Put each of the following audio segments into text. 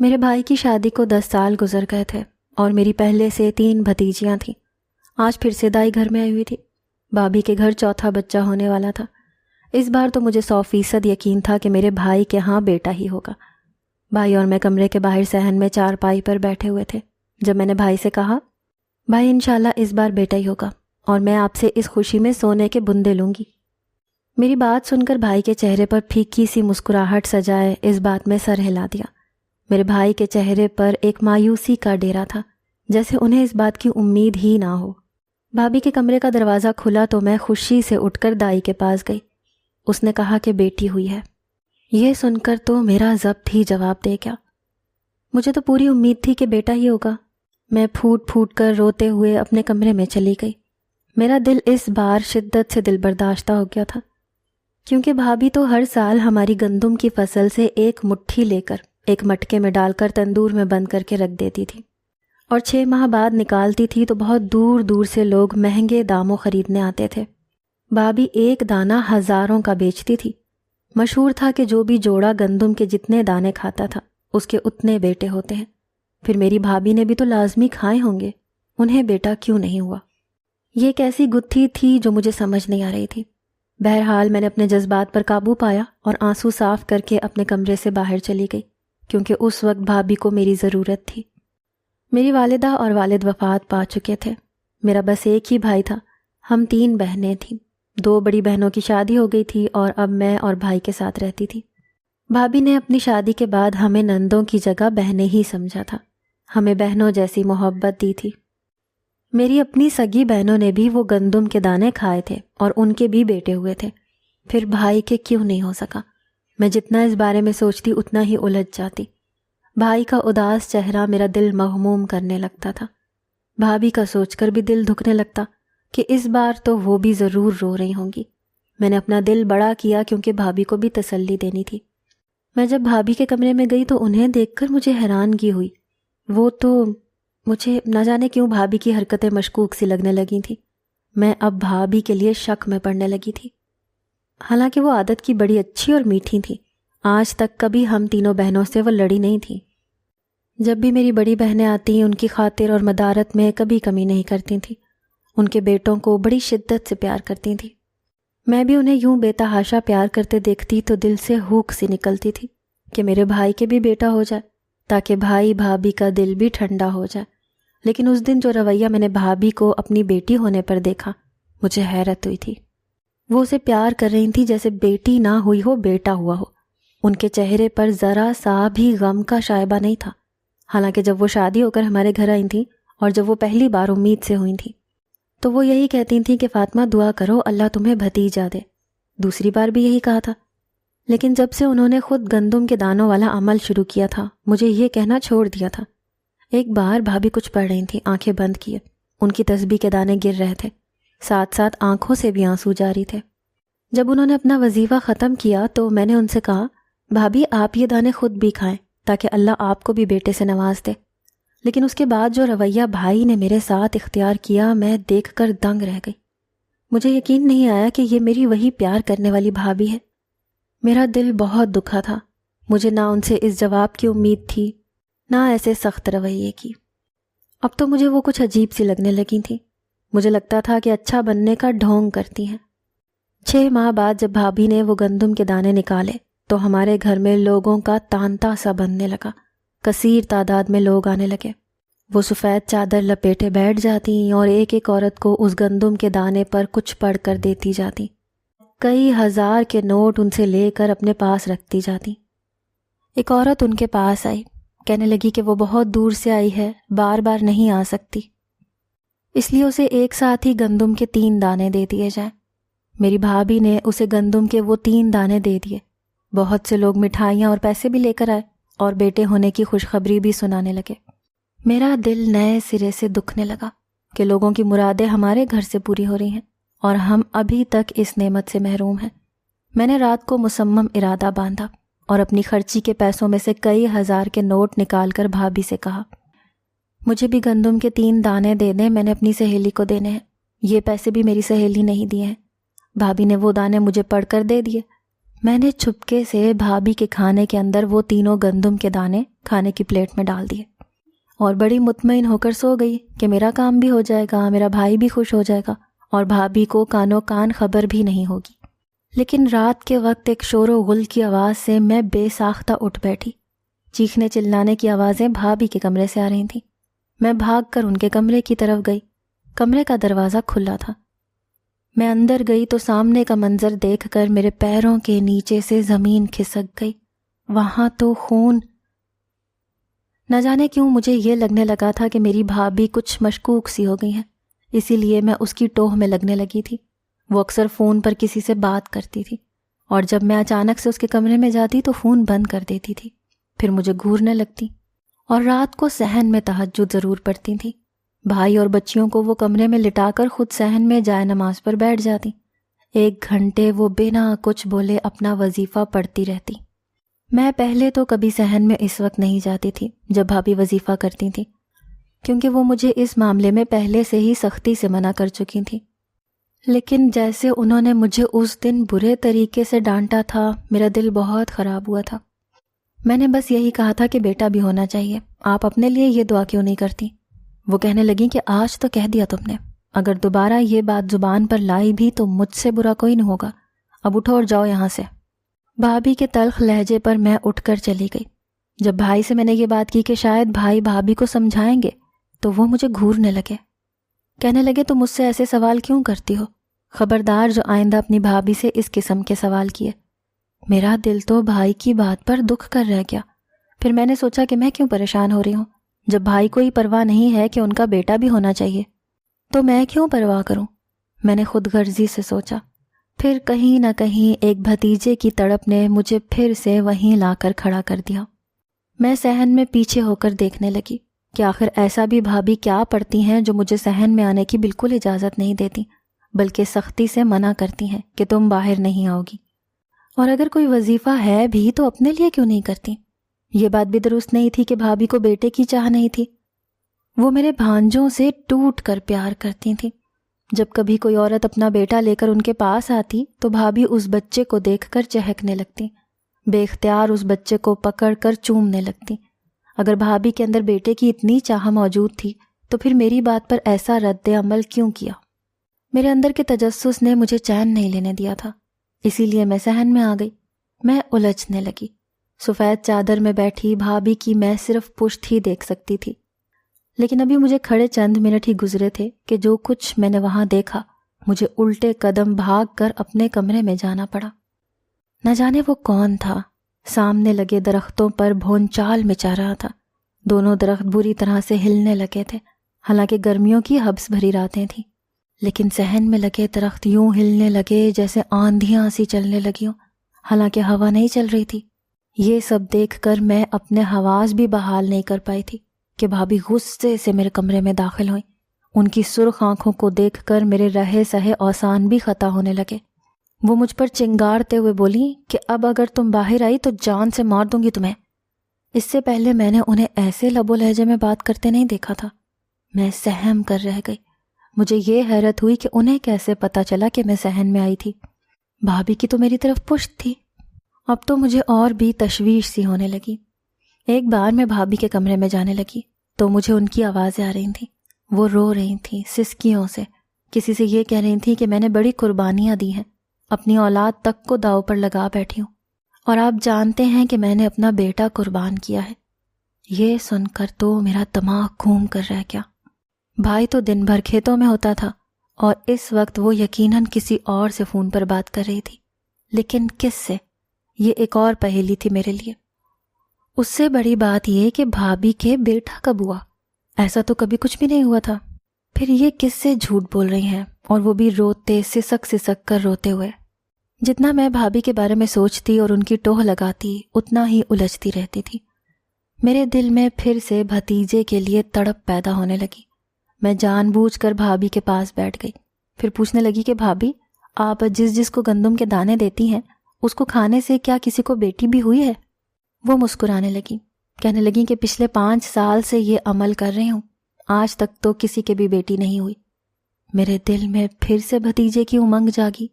میرے بھائی کی شادی کو 10 سال گزر گئے تھے اور میری پہلے سے 3 بھتیجیاں تھیں۔ آج پھر سے دائی گھر میں آئی ہوئی تھی۔ بھابھی کے گھر چوتھا بچہ ہونے والا تھا۔ اس بار تو مجھے 100% یقین تھا کہ میرے بھائی کے ہاں بیٹا ہی ہوگا۔ بھائی اور میں کمرے کے باہر صحن میں چارپائی پر بیٹھے ہوئے تھے جب میں نے بھائی سے کہا، بھائی انشاءاللہ اس بار بیٹا ہی ہوگا اور میں آپ سے اس خوشی میں سونے کے بندے لوں گی۔ میری بات سن کر بھائی کے چہرے پر پھیکی سی مسکراہٹ سجائے اس بات میں سر ہلا دیا۔ میرے بھائی کے چہرے پر ایک مایوسی کا ڈیرا تھا، جیسے انہیں اس بات کی امید ہی نہ ہو۔ بھابھی کے کمرے کا دروازہ کھلا تو میں خوشی سے اٹھ کر دائی کے پاس گئی۔ اس نے کہا کہ بیٹی ہوئی ہے۔ یہ سن کر تو میرا ضبط ہی جواب دے گیا۔ مجھے تو پوری امید تھی کہ بیٹا ہی ہوگا۔ میں پھوٹ پھوٹ کر روتے ہوئے اپنے کمرے میں چلی گئی۔ میرا دل اس بار شدت سے دل برداشتہ ہو گیا تھا، کیونکہ بھابھی تو ہر سال ہماری گندم کی فصل سے ایک مٹھی لے کر ایک مٹکے میں ڈال کر تندور میں بند کر کے رکھ دیتی تھی، اور 6 ماہ بعد نکالتی تھی تو بہت دور دور سے لوگ مہنگے داموں خریدنے آتے تھے۔ بھابھی ایک دانہ ہزاروں کا بیچتی تھی۔ مشہور تھا کہ جو بھی جوڑا گندم کے جتنے دانے کھاتا تھا اس کے اتنے بیٹے ہوتے ہیں۔ پھر میری بھابھی نے بھی تو لازمی کھائے ہوں گے، انہیں بیٹا کیوں نہیں ہوا؟ یہ کیسی گتھی تھی جو مجھے سمجھ نہیں آ رہی تھی۔ بہرحال میں نے اپنے جذبات پر قابو پایا اور آنسو صاف کر کے اپنے کمرے سے باہر چلی گئی، کیونکہ اس وقت بھابھی کو میری ضرورت تھی۔ میری والدہ اور والد وفات پا چکے تھے۔ میرا بس ایک ہی بھائی تھا۔ ہم 3 بہنیں تھیں۔ 2 بڑی بہنوں کی شادی ہو گئی تھی اور اب میں اور بھائی کے ساتھ رہتی تھی۔ بھابھی نے اپنی شادی کے بعد ہمیں نندوں کی جگہ بہنیں ہی سمجھا تھا، ہمیں بہنوں جیسی محبت دی تھی۔ میری اپنی سگی بہنوں نے بھی وہ گندم کے دانے کھائے تھے اور ان کے بھی بیٹے ہوئے تھے، پھر بھائی کے کیوں نہیں ہو سکا؟ میں جتنا اس بارے میں سوچتی اتنا ہی الجھ جاتی۔ بھائی کا اداس چہرہ میرا دل مغموم کرنے لگتا تھا۔ بھابھی کا سوچ کر بھی دل دکھنے لگتا کہ اس بار تو وہ بھی ضرور رو رہی ہوں گی۔ میں نے اپنا دل بڑا کیا کیونکہ بھابھی کو بھی تسلی دینی تھی۔ میں جب بھابھی کے کمرے میں گئی تو انہیں دیکھ کر مجھے حیرانگی ہوئی۔ وہ تو مجھے نہ جانے کیوں بھابھی کی حرکتیں مشکوک سی لگنے لگی تھیں۔ میں اب بھابھی کے لیے شک میں پڑنے لگی تھی، حالانکہ وہ عادت کی بڑی اچھی اور میٹھی تھی۔ آج تک کبھی ہم تینوں بہنوں سے وہ لڑی نہیں تھی۔ جب بھی میری بڑی بہنیں آتی ان کی خاطر اور مدارت میں کبھی کمی نہیں کرتی تھیں۔ ان کے بیٹوں کو بڑی شدت سے پیار کرتی تھیں۔ میں بھی انہیں یوں بے تحاشا پیار کرتے دیکھتی تو دل سے ہوک سی نکلتی تھی کہ میرے بھائی کے بھی بیٹا ہو جائے، تاکہ بھائی بھابھی کا دل بھی ٹھنڈا ہو جائے۔ لیکن اس دن جو رویہ میں نے بھابھی کو اپنی بیٹی ہونے پر دیکھا، مجھے حیرت ہوئی تھی۔ وہ اسے پیار کر رہی تھی جیسے بیٹی نہ ہوئی ہو بیٹا ہوا ہو۔ ان کے چہرے پر ذرا سا بھی غم کا شائبہ نہیں تھا، حالانکہ جب وہ شادی ہو کر ہمارے گھر آئی تھیں اور جب وہ پہلی بار امید سے ہوئی تھیں تو وہ یہی کہتی تھیں کہ فاطمہ دعا کرو اللہ تمہیں بھتیجا دے۔ دوسری بار بھی یہی کہا تھا۔ لیکن جب سے انہوں نے خود گندم کے دانوں والا عمل شروع کیا تھا، مجھے یہ کہنا چھوڑ دیا تھا۔ ایک بار بھابھی کچھ پڑھ رہی تھیں، آنکھیں بند کیے، ان کی تسبیح کے دانے گر رہے تھے، ساتھ ساتھ آنکھوں سے بھی آنسو جاری تھے۔ جب انہوں نے اپنا وظیفہ ختم کیا تو میں نے ان سے کہا، بھابھی آپ یہ دانے خود بھی کھائیں تاکہ اللہ آپ کو بھی بیٹے سے نواز دے۔ لیکن اس کے بعد جو رویہ بھائی نے میرے ساتھ اختیار کیا، میں دیکھ کر دنگ رہ گئی۔ مجھے یقین نہیں آیا کہ یہ میری وہی پیار کرنے والی بھابھی ہے۔ میرا دل بہت دکھا تھا۔ مجھے نہ ان سے اس جواب کی امید تھی، نہ ایسے سخت رویے کی۔ اب تو مجھے وہ کچھ عجیب سی لگنے لگی تھی۔ مجھے لگتا تھا کہ اچھا بننے کا ڈھونگ کرتی ہیں۔ 6 ماہ بعد جب بھابھی نے وہ گندم کے دانے نکالے تو ہمارے گھر میں لوگوں کا تانتا سا بننے لگا۔ کثیر تعداد میں لوگ آنے لگے۔ وہ سفید چادر لپیٹے بیٹھ جاتی اور ایک ایک عورت کو اس گندم کے دانے پر کچھ پڑھ کر دیتی جاتی۔ کئی ہزار کے نوٹ ان سے لے کر اپنے پاس رکھتی جاتی۔ ایک عورت ان کے پاس آئی، کہنے لگی کہ وہ بہت دور سے آئی ہے، بار بار نہیں آ سکتی، اس لیے اسے ایک ساتھ ہی گندم کے 3 دانے دے دیے جائیں۔ میری بھابھی نے اسے گندم کے وہ 3 دانے دے دیے۔ بہت سے لوگ مٹھائیاں اور پیسے بھی لے کر آئے اور بیٹے ہونے کی خوشخبری بھی سنانے لگے۔ میرا دل نئے سرے سے دکھنے لگا کہ لوگوں کی مرادیں ہمارے گھر سے پوری ہو رہی ہیں اور ہم ابھی تک اس نعمت سے محروم ہیں۔ میں نے رات کو مصمم ارادہ باندھا اور اپنی خرچی کے پیسوں میں سے کئی ہزار کے نوٹ نکال کر بھابھی سے کہا، مجھے بھی گندم کے 3 دانے دے دیں، میں نے اپنی سہیلی کو دینے ہیں۔ یہ پیسے بھی میری سہیلی نہیں دیے ہیں۔ بھابھی نے وہ دانے مجھے پڑھ کر دے دیے۔ میں نے چپکے سے بھابھی کے کھانے کے اندر وہ تینوں گندم کے دانے کھانے کی پلیٹ میں ڈال دیے اور بڑی مطمئن ہو کر سو گئی کہ میرا کام بھی ہو جائے گا، میرا بھائی بھی خوش ہو جائے گا اور بھابھی کو کانوں کان خبر بھی نہیں ہوگی۔ لیکن رات کے وقت ایک شور و غل کی آواز سے میں بے ساختہ اٹھ بیٹھی۔ چیخنے چلانے کی آوازیں بھابھی کے کمرے سے آ رہی تھیں۔ میں بھاگ کر ان کے کمرے کی طرف گئی۔ کمرے کا دروازہ کھلا تھا۔ میں اندر گئی تو سامنے کا منظر دیکھ کر میرے پیروں کے نیچے سے زمین کھسک گئی۔ وہاں تو خون۔ نہ جانے کیوں مجھے یہ لگنے لگا تھا کہ میری بھابھی کچھ مشکوک سی ہو گئی ہے، اسی لیے میں اس کی ٹوہ میں لگنے لگی تھی۔ وہ اکثر فون پر کسی سے بات کرتی تھی اور جب میں اچانک سے اس کے کمرے میں جاتی تو فون بند کر دیتی تھی، پھر مجھے گھورنے لگتی اور رات کو صحن میں تہجد ضرور پڑتی تھی۔ بھائی اور بچیوں کو وہ کمرے میں لٹا کر خود صحن میں جائے نماز پر بیٹھ جاتی۔ 1 گھنٹے وہ بنا کچھ بولے اپنا وظیفہ پڑھتی رہتی۔ میں پہلے تو کبھی صحن میں اس وقت نہیں جاتی تھی جب بھابھی وظیفہ کرتی تھی، کیونکہ وہ مجھے اس معاملے میں پہلے سے ہی سختی سے منع کر چکی تھی۔ لیکن جیسے انہوں نے مجھے اس دن برے طریقے سے ڈانٹا تھا، میرا دل بہت خراب ہوا تھا۔ میں نے بس یہی کہا تھا کہ بیٹا بھی ہونا چاہیے، آپ اپنے لیے یہ دعا کیوں نہیں کرتی؟ وہ کہنے لگیں کہ آج تو کہہ دیا تم نے، اگر دوبارہ یہ بات زبان پر لائی بھی تو مجھ سے برا کوئی نہیں ہوگا، اب اٹھو اور جاؤ یہاں سے۔ بھابھی کے تلخ لہجے پر میں اٹھ کر چلی گئی۔ جب بھائی سے میں نے یہ بات کی کہ شاید بھائی بھابھی کو سمجھائیں گے تو وہ مجھے گھورنے لگے، کہنے لگے تم مجھ سے ایسے سوال کیوں کرتی ہو؟ خبردار جو آئندہ اپنی بھابھی سے اس قسم کے سوال کیے۔ میرا دل تو بھائی کی بات پر دکھ کر رہ گیا۔ پھر میں نے سوچا کہ میں کیوں پریشان ہو رہی ہوں، جب بھائی کو ہی پرواہ نہیں ہے کہ ان کا بیٹا بھی ہونا چاہیے تو میں کیوں پرواہ کروں؟ میں نے خود غرضی سے سوچا۔ پھر کہیں نہ کہیں ایک بھتیجے کی تڑپ نے مجھے پھر سے وہیں لا کر کھڑا کر دیا۔ میں صحن میں پیچھے ہو کر دیکھنے لگی کہ آخر ایسا بھی بھابھی کیا پڑتی ہیں جو مجھے صحن میں آنے کی بالکل اجازت نہیں دیتی، بلکہ سختی سے منع کرتی ہیں کہ تم باہر نہیں آؤ گی، اور اگر کوئی وظیفہ ہے بھی تو اپنے لیے کیوں نہیں کرتی؟ یہ بات بھی درست نہیں تھی کہ بھابھی کو بیٹے کی چاہ نہیں تھی۔ وہ میرے بھانجوں سے ٹوٹ کر پیار کرتی تھیں۔ جب کبھی کوئی عورت اپنا بیٹا لے کر ان کے پاس آتی تو بھابھی اس بچے کو دیکھ کر چہکنے لگتی، بے اختیار اس بچے کو پکڑ کر چومنے لگتی۔ اگر بھابھی کے اندر بیٹے کی اتنی چاہ موجود تھی تو پھر میری بات پر ایسا رد عمل کیوں کیا؟ میرے اندر کے تجسس نے مجھے چین نہیں لینے دیا تھا، اسی لیے میں صحن میں آ گئی۔ میں الجھنے لگی۔ سفید چادر میں بیٹھی بھابھی کی میں صرف پشت ہی دیکھ سکتی تھی، لیکن ابھی مجھے کھڑے چند منٹ ہی گزرے تھے کہ جو کچھ میں نے وہاں دیکھا مجھے الٹے قدم بھاگ کر اپنے کمرے میں جانا پڑا۔ نہ جانے وہ کون تھا، سامنے لگے درختوں پر بھونچال مچا رہا تھا۔ دونوں درخت بری طرح سے ہلنے لگے تھے، حالانکہ گرمیوں کی حبس بھری راتیں تھیں، لیکن صحن میں لگے درخت یوں ہلنے لگے جیسے آندھیاں سی چلنے لگی ہوں، حالانکہ ہوا نہیں چل رہی تھی۔ یہ سب دیکھ کر میں اپنے حواس بھی بحال نہیں کر پائی تھی کہ بھابھی غصے سے میرے کمرے میں داخل ہوئیں۔ ان کی سرخ آنکھوں کو دیکھ کر میرے رہے سہے اوسان بھی خطا ہونے لگے۔ وہ مجھ پر چنگارتے ہوئے بولی کہ اب اگر تم باہر آئی تو جان سے مار دوں گی تمہیں۔ اس سے پہلے میں نے انہیں ایسے لب و لہجے میں بات کرتے نہیں دیکھا تھا۔ میں سہم کر رہ گئی۔ مجھے یہ حیرت ہوئی کہ انہیں کیسے پتہ چلا کہ میں صحن میں آئی تھی۔ بھابھی کی تو میری طرف پشت تھی۔ اب تو مجھے اور بھی تشویش سی ہونے لگی۔ ایک بار میں بھابھی کے کمرے میں جانے لگی تو مجھے ان کی آوازیں آ رہی تھیں۔ وہ رو رہی تھیں سسکیوں سے، کسی سے یہ کہہ رہی تھیں کہ میں نے بڑی قربانیاں دی ہیں، اپنی اولاد تک کو داؤ پر لگا بیٹھی ہوں، اور آپ جانتے ہیں کہ میں نے اپنا بیٹا قربان کیا ہے۔ یہ سن کر تو میرا دماغ گھوم کر رہ گیا۔ بھائی تو دن بھر کھیتوں میں ہوتا تھا اور اس وقت وہ یقیناً کسی اور سے فون پر بات کر رہی تھی، لیکن کس سے؟ یہ ایک اور پہیلی تھی میرے لیے۔ اس سے بڑی بات یہ کہ بھابھی کے بیٹا کب ہوا؟ ایسا تو کبھی کچھ بھی نہیں ہوا تھا۔ پھر یہ کس سے جھوٹ بول رہی ہیں، اور وہ بھی روتے سسک سسک کر روتے ہوئے۔ جتنا میں بھابھی کے بارے میں سوچتی اور ان کی ٹوہ لگاتی اتنا ہی الجھتی رہتی تھی۔ میرے دل میں پھر سے بھتیجے کے لیے تڑپ پیدا ہونے لگی۔ میں جان بوجھ کر بھابھی کے پاس بیٹھ گئی، پھر پوچھنے لگی کہ بھابھی، آپ جس کو گندم کے دانے دیتی ہیں اس کو کھانے سے کیا کسی کو بیٹی بھی ہوئی ہے؟ وہ مسکرانے لگی، کہنے لگی کہ پچھلے 5 سال سے یہ عمل کر رہی ہوں، آج تک تو کسی کے بھی بیٹی نہیں ہوئی۔ میرے دل میں پھر سے بھتیجے کی امنگ جاگی،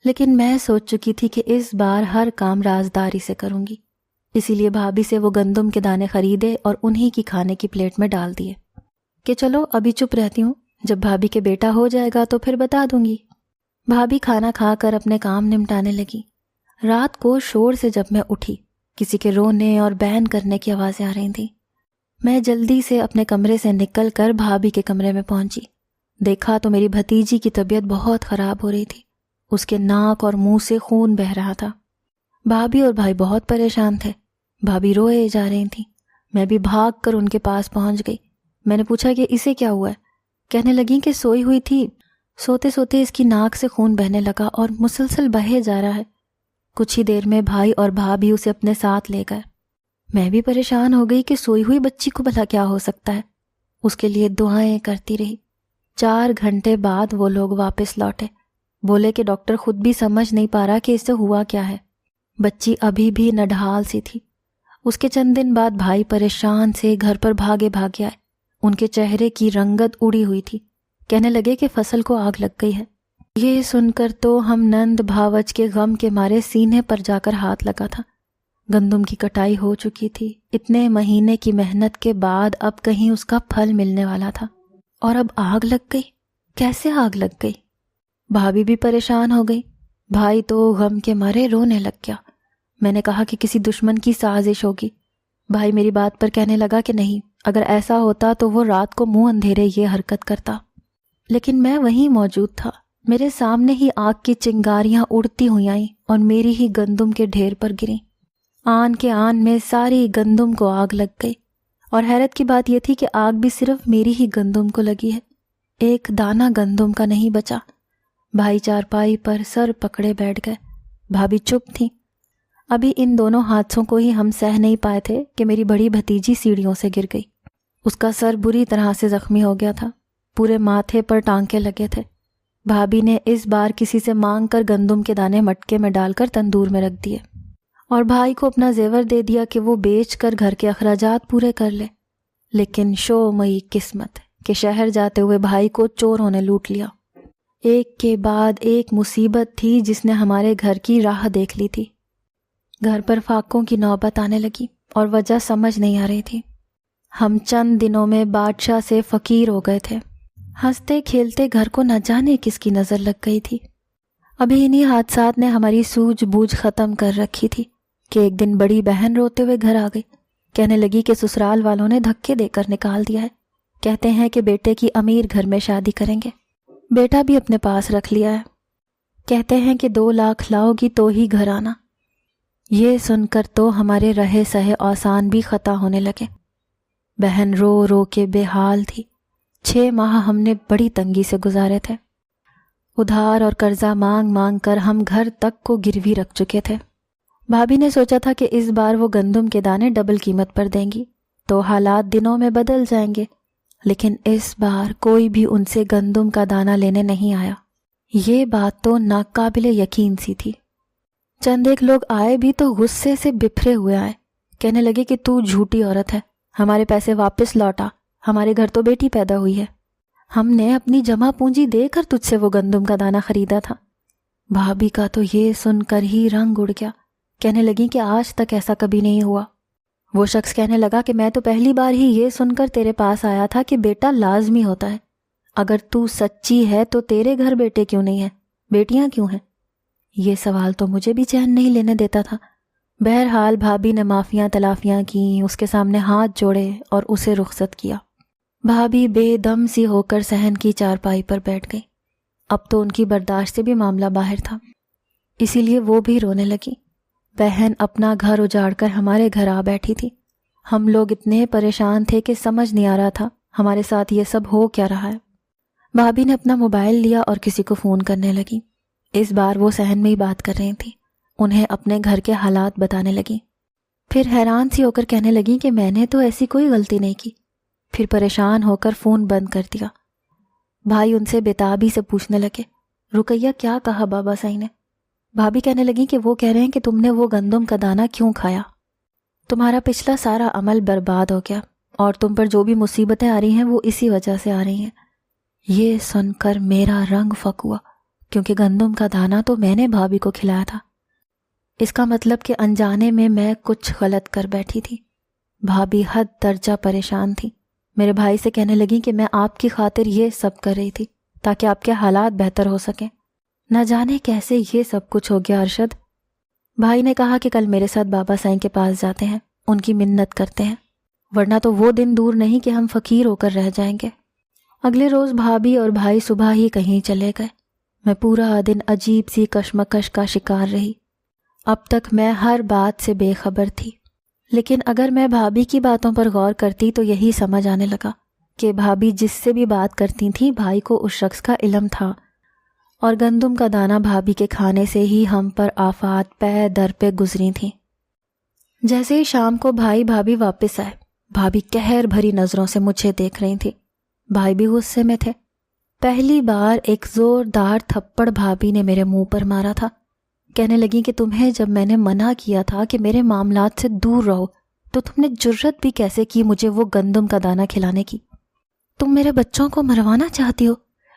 لیکن میں سوچ چکی تھی کہ اس بار ہر کام رازداری سے کروں گی، اسی لیے بھابھی سے وہ گندم کے دانے خریدے اور انہی کی کھانے کی پلیٹ میں ڈال دیے کہ چلو ابھی چپ رہتی ہوں، جب بھابھی کے بیٹا ہو جائے گا تو پھر بتا دوں گی۔ بھابھی کھانا کھا کر اپنے کام نمٹانے لگی۔ رات کو شور سے جب میں اٹھی، کسی کے رونے اور بین کرنے کی آوازیں آ رہی تھیں۔ میں جلدی سے اپنے کمرے سے نکل کر بھابھی کے کمرے میں پہنچی۔ دیکھا تو میری بھتیجی کی طبیعت بہت خراب ہو رہی تھی، اس کے ناک اور منہ سے خون بہہ رہا تھا۔ بھابھی اور بھائی بہت پریشان تھے، بھابھی روئے جا رہی تھیں۔ میں بھی بھاگ کر ان کے پاس پہنچ گئی۔ میں نے پوچھا کہ اسے کیا ہوا ہے؟ کہنے لگیں کہ سوئی ہوئی تھی، سوتے سوتے اس کی ناک سے خون بہنے لگا اور مسلسل بہے جا رہا ہے۔ کچھ ہی دیر میں بھائی اور بھابھی اسے اپنے ساتھ لے گئے۔ میں بھی پریشان ہو گئی کہ سوئی ہوئی بچی کو بھلا کیا ہو سکتا ہے، اس کے لیے دعائیں کرتی رہی۔ 4 گھنٹے بعد وہ لوگ واپس لوٹے، بولے کہ ڈاکٹر خود بھی سمجھ نہیں پا رہا کہ اس سے ہوا کیا ہے، بچی ابھی بھی نڈھال سی تھی۔ اس کے چند دن بعد بھائی پریشان سے گھر پر بھاگے آئے، ان کے چہرے کی رنگت اڑی ہوئی تھی، کہنے لگے کہ فصل کو آگ لگ گئی ہے۔ یہ سن کر تو ہم نند بھاوچ کے غم کے مارے سینے پر جا کر ہاتھ لگا تھا۔ گندم کی کٹائی ہو چکی تھی، اتنے مہینے کی محنت کے بعد اب کہیں اس کا پھل ملنے والا تھا، اور اب آگ لگ گئی۔ کیسے آگ لگ گئی؟ بھابھی بھی پریشان ہو گئی، بھائی تو غم کے مارے رونے لگ گیا۔ میں نے کہا کہ کسی دشمن کی سازش ہوگی۔ بھائی میری بات پر کہنے لگا کہ نہیں، اگر ایسا ہوتا تو وہ رات کو منہ اندھیرے یہ حرکت کرتا۔ لیکن میں وہیں موجود تھا، میرے سامنے ہی آگ کی چنگاریاں اڑتی ہوئی آئیں اور میری ہی گندم کے ڈھیر پر گریں۔ آن کے آن میں ساری گندم کو آگ لگ گئی، اور حیرت کی بات یہ تھی کہ آگ بھی صرف میری ہی گندم کو لگی ہے، ایک دانہ گندم کا نہیں بچا۔ بھائی چارپائی پر سر پکڑے بیٹھ گئے، بھابھی چپ تھی۔ ابھی ان دونوں حادثوں کو ہی ہم سہ نہیں پائے تھے کہ میری بڑی بھتیجی سیڑھیوں سے گر گئی۔ اس کا سر بری طرح سے زخمی ہو گیا تھا، پورے ماتھے پر ٹانکے لگے تھے۔ بھابھی نے اس بار کسی سے مانگ کر گندم کے دانے مٹکے میں ڈال کر تندور میں رکھ دیے، اور بھائی کو اپنا زیور دے دیا کہ وہ بیچ کر گھر کے اخراجات پورے کر لے۔ لیکن شومئی قسمت کہ شہر جاتے ہوئے بھائی کو چوروں نے لوٹ لیا۔ ایک کے بعد ایک مصیبت تھی جس نے ہمارے گھر کی راہ دیکھ لی تھی۔ گھر پر فاقوں کی نوبت آنے لگی اور وجہ سمجھ نہیں آ رہی تھی۔ ہم چند دنوں میں بادشاہ سے فقیر ہو گئے تھے۔ ہنستے کھیلتے گھر کو نہ جانے کس کی نظر لگ گئی تھی۔ ابھی انہی حادثات نے ہماری سوجھ بوجھ ختم کر رکھی تھی کہ ایک دن بڑی بہن روتے ہوئے گھر آ گئی، کہنے لگی کہ سسرال والوں نے دھکے دے کر نکال دیا ہے، کہتے ہیں کہ بیٹے کی امیر گھر میں شادی کریں گے، بیٹا بھی اپنے پاس رکھ لیا ہے، کہتے ہیں کہ 2 لاکھ لاؤ گی تو ہی گھر آنا۔ یہ سن کر تو ہمارے رہے سہے اوسان بھی خطا ہونے لگے۔ بہن رو رو کے بے حال تھی۔ 6 ماہ ہم نے بڑی تنگی سے گزارے تھے، ادھار اور قرضہ مانگ مانگ کر ہم گھر تک کو گروی رکھ چکے تھے۔ بھابھی نے سوچا تھا کہ اس بار وہ گندم کے دانے ڈبل قیمت پر دیں گی تو حالات دنوں میں بدل جائیں گے، لیکن اس بار کوئی بھی ان سے گندم کا دانہ لینے نہیں آیا۔ یہ بات تو ناقابل یقین سی تھی۔ چند ایک لوگ آئے بھی تو غصے سے بپھرے ہوئے آئے، کہنے لگے کہ تو جھوٹی عورت ہے، ہمارے پیسے واپس لوٹا، ہمارے گھر تو بیٹی پیدا ہوئی ہے، ہم نے اپنی جمع پونجی دے کر تجھ سے وہ گندم کا دانہ خریدا تھا۔ بھابھی کا تو یہ سن کر ہی رنگ اڑ گیا، کہنے لگی کہ آج تک ایسا کبھی نہیں ہوا۔ وہ شخص کہنے لگا کہ میں تو پہلی بار ہی یہ سن کر تیرے پاس آیا تھا کہ بیٹا لازمی ہوتا ہے، اگر تو سچی ہے تو تیرے گھر بیٹے کیوں نہیں ہیں، بیٹیاں کیوں ہیں؟ یہ سوال تو مجھے بھی چین نہیں لینے دیتا تھا۔ بہرحال بھابھی نے معافیاں تلافیاں کیں، اس کے سامنے ہاتھ جوڑے اور اسے رخصت کیا۔ بھابھی بے دم سی ہو کر صحن کی چارپائی پر بیٹھ گئی۔ اب تو ان کی برداشت سے بھی معاملہ باہر تھا، اسی لیے وہ بھی رونے لگی۔ بہن اپنا گھر اجاڑ کر ہمارے گھر آ بیٹھی تھی۔ ہم لوگ اتنے پریشان تھے کہ سمجھ نہیں آ رہا تھا ہمارے ساتھ یہ سب ہو کیا رہا ہے۔ بھابھی نے اپنا موبائل لیا اور کسی کو فون کرنے لگی۔ اس بار وہ صحن میں ہی بات کر رہی تھی، انہیں اپنے گھر کے حالات بتانے لگی۔ پھر حیران سی ہو کر کہنے لگی کہ میں نے تو ایسی کوئی غلطی نہیں کی۔ پھر پریشان ہو کر فون بند کر دیا۔ بھائی ان سے بےتابی سے پوچھنے لگے، رقیہ کیا کہا بابا سائی نے؟ بھابھی کہنے لگی کہ وہ کہہ رہے ہیں کہ تم نے وہ گندم کا دانہ کیوں کھایا، تمہارا پچھلا سارا عمل برباد ہو گیا اور تم پر جو بھی مصیبتیں آ رہی ہیں وہ اسی وجہ سے آ رہی ہیں۔ یہ سن کر میرا رنگ فک ہوا، کیونکہ گندم کا دانہ تو میں نے بھابھی کو کھلایا تھا۔ اس کا مطلب کہ انجانے میں کچھ غلط کر بیٹھی تھی۔ بھابھی حد درجہ پریشان تھی۔ میرے بھائی سے کہنے لگی کہ میں آپ کی خاطر یہ سب کر رہی تھی تاکہ آپ کے حالات بہتر ہو سکیں۔ نہ جانے کیسے یہ سب کچھ ہو گیا ارشد۔ بھائی نے کہا کہ کل میرے ساتھ بابا سائیں کے پاس جاتے ہیں، ان کی منت کرتے ہیں، ورنہ تو وہ دن دور نہیں کہ ہم فقیر ہو کر رہ جائیں گے۔ اگلے روز بھابھی اور بھائی صبح ہی کہیں چلے گئے۔ میں پورا دن عجیب سی کشمکش کا شکار رہی۔ اب تک میں ہر بات سے بے خبر تھی، لیکن اگر میں بھابھی کی باتوں پر غور کرتی تو یہی سمجھ آنے لگا کہ بھابھی جس سے بھی بات کرتی تھیں بھائی کو اس شخص کا علم تھا، اور گندم کا دانہ بھابھی کے کھانے سے ہی ہم پر آفات پے در پہ گزری تھیں۔ جیسے ہی شام کو بھائی بھابھی واپس آئے، بھابھی قہر بھری نظروں سے مجھے دیکھ رہی تھی، بھائی بھی غصے میں تھے۔ پہلی بار ایک زوردار تھپڑ بھابھی نے میرے منہ پر مارا تھا۔ کہنے لگی کہ تمہیں جب میں نے منع کیا تھا کہ میرے معاملات سے دور رہو تو تم نے جرت بھی کیسے کی مجھے وہ گندم کا دانہ کھلانے کی؟ تم میرے بچوں کو مروانا چاہتی ہو۔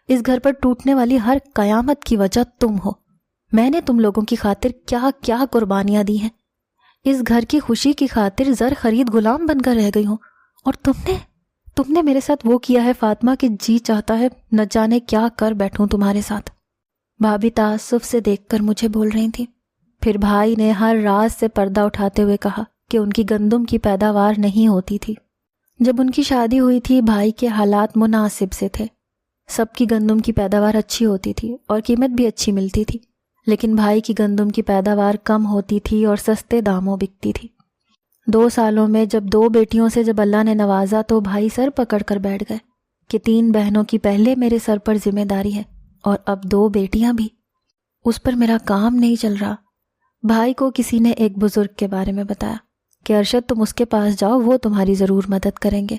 اس گھر پر ٹوٹنے والی ہر قیامت کی وجہ تم ہو۔ میں نے تم لوگوں کی خاطر کیا کیا قربانیاں دی ہیں۔ اس گھر کی خوشی کی خاطر زر خرید غلام بن کر رہ گئی ہوں، اور تم نے میرے ساتھ وہ کیا ہے فاطمہ کہ جی چاہتا ہے نہ جانے کیا کر بیٹھوں تمہارے ساتھ۔ بھابھی تعصب سے دیکھ کر مجھے بول رہی تھی۔ پھر بھائی نے ہر راز سے پردہ اٹھاتے ہوئے کہا کہ ان کی گندم کی پیداوار نہیں ہوتی تھی۔ جب ان کی شادی ہوئی تھی بھائی کے حالات مناسب سے تھے، سب کی گندم کی پیداوار اچھی ہوتی تھی اور قیمت بھی اچھی ملتی تھی، لیکن بھائی کی گندم کی پیداوار کم ہوتی تھی اور سستے داموں بکتی تھی۔ 2 سالوں میں جب 2 بیٹیوں سے جب اللہ نے نوازا تو بھائی سر پکڑ کر بیٹھ گئے کہ 3 بہنوں کی پہلے میرے سر پر ذمہ داری ہے اور اب 2 بیٹیاں بھی، اس پر میرا کام نہیں چل رہا۔ بھائی کو کسی نے ایک بزرگ کے بارے میں بتایا کہ ارشد تم اس کے پاس جاؤ، وہ تمہاری ضرور مدد کریں گے۔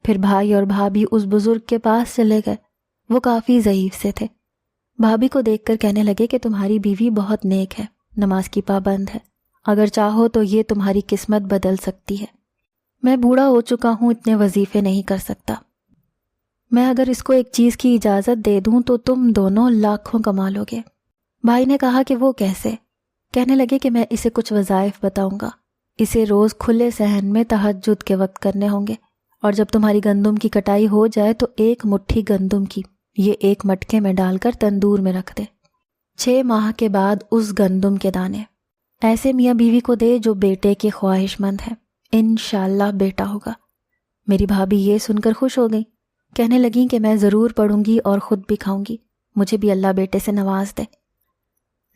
پھر بھائی اور بھابھی اس بزرگ کے پاس چلے گئے۔ وہ کافی ضعیف سے تھے۔ بھابھی کو دیکھ کر کہنے لگے کہ تمہاری بیوی بہت نیک ہے، نماز کی پابند ہے، اگر چاہو تو یہ تمہاری قسمت بدل سکتی ہے۔ میں بوڑھا ہو چکا ہوں، اتنے وظیفے نہیں کر سکتا۔ میں اگر اس کو ایک چیز کی اجازت دے دوں تو تم دونوں لاکھوں کما لو گے۔ بھائی نے کہا کہ وہ کیسے؟ کہنے لگے کہ میں اسے کچھ وظائف بتاؤں گا۔ اسے روز کھلے صحن میں تہجد کے وقت کرنے ہوں گے، اور جب تمہاری گندم کی کٹائی ہو جائے تو 1 مٹھی گندم کی یہ 1 مٹکے میں ڈال کر تندور میں رکھ دے۔ 6 ماہ کے بعد اس گندم کے دانے ایسے میاں بیوی کو دے جو بیٹے کے خواہش مند ہے، انشاءاللہ بیٹا ہوگا۔ میری بھابھی یہ سن کر خوش ہو گئی، کہنے لگیں کہ میں ضرور پڑھوں گی اور خود بھی کھاؤں گی، مجھے بھی اللہ بیٹے سے نواز دے۔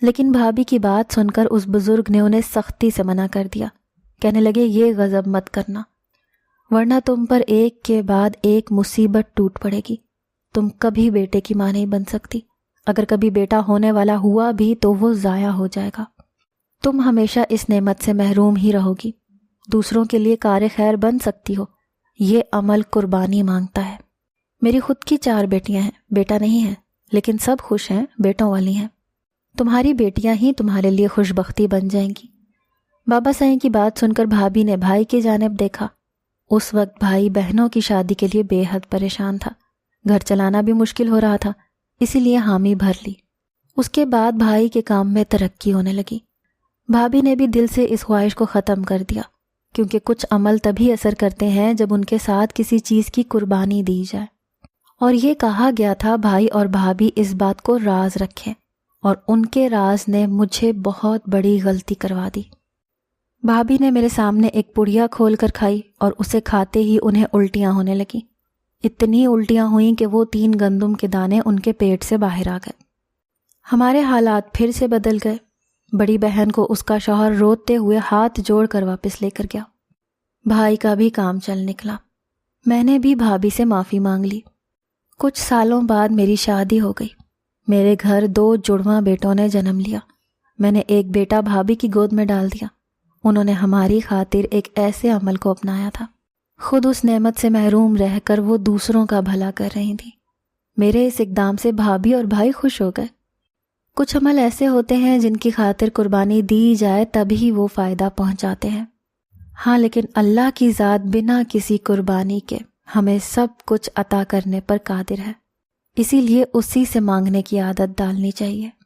لیکن بھابھی کی بات سن کر اس بزرگ نے انہیں سختی سے منع کر دیا۔ کہنے لگے یہ غضب مت کرنا، ورنہ تم پر ایک کے بعد ایک مصیبت ٹوٹ پڑے گی۔ تم کبھی بیٹے کی ماں نہیں بن سکتی، اگر کبھی بیٹا ہونے والا ہوا بھی تو وہ ضائع ہو جائے گا۔ تم ہمیشہ اس نعمت سے محروم ہی رہو گی۔ دوسروں کے لیے کار خیر بن سکتی ہو، یہ عمل قربانی مانگتا ہے۔ میری خود کی 4 بیٹیاں ہیں، بیٹا نہیں ہے، لیکن سب خوش ہیں، بیٹوں والی ہیں۔ تمہاری بیٹیاں ہی تمہارے لیے خوش بختی بن جائیں گی۔ بابا سائیں کی بات سن کر بھابھی نے بھائی کی جانب دیکھا۔ اس وقت بھائی بہنوں کی شادی کے لیے بے حد پریشان تھا، گھر چلانا بھی مشکل ہو رہا تھا، اسی لیے حامی بھر لی۔ اس کے بعد بھائی کے کام میں ترقی ہونے لگی۔ بھابھی نے بھی دل سے اس خواہش کو ختم کر دیا، کیونکہ کچھ عمل تبھی اثر کرتے ہیں جب ان کے ساتھ کسی چیز کی قربانی دی جائے، اور یہ کہا گیا تھا بھائی اور بھابھی اس بات کو راز رکھیں، اور ان کے راز نے مجھے بہت بڑی غلطی کروا دی۔ بھابھی نے میرے سامنے ایک پڑیا کھول کر کھائی اور اسے کھاتے ہی انہیں الٹیاں ہونے لگیں۔ اتنی الٹیاں ہوئیں کہ وہ 3 گندم کے دانے ان کے پیٹ سے باہر آ گئے۔ ہمارے حالات پھر سے بدل گئے۔ بڑی بہن کو اس کا شوہر روتے ہوئے ہاتھ جوڑ کر واپس لے کر گیا۔ بھائی کا بھی کام چل نکلا۔ میں نے بھی بھابھی سے معافی مانگ لی۔ کچھ سالوں بعد میری شادی ہو گئی۔ میرے گھر 2 جڑواں بیٹوں نے جنم لیا۔ میں نے ایک بیٹا بھابھی کی گود میں ڈال دیا۔ انہوں نے ہماری خاطر ایک ایسے عمل کو اپنایا تھا، خود اس نعمت سے محروم رہ کر وہ دوسروں کا بھلا کر رہی تھی۔ میرے اس اقدام سے بھابھی اور بھائی خوش ہو گئے۔ کچھ عمل ایسے ہوتے ہیں جن کی خاطر قربانی دی جائے تبھی وہ فائدہ پہنچاتے ہیں۔ ہاں، لیکن اللہ کی ذات بنا کسی قربانی کے ہمیں سب کچھ عطا کرنے پر قادر ہے۔ اسی لیے اسی سے مانگنے کی عادت ڈالنی چاہیے۔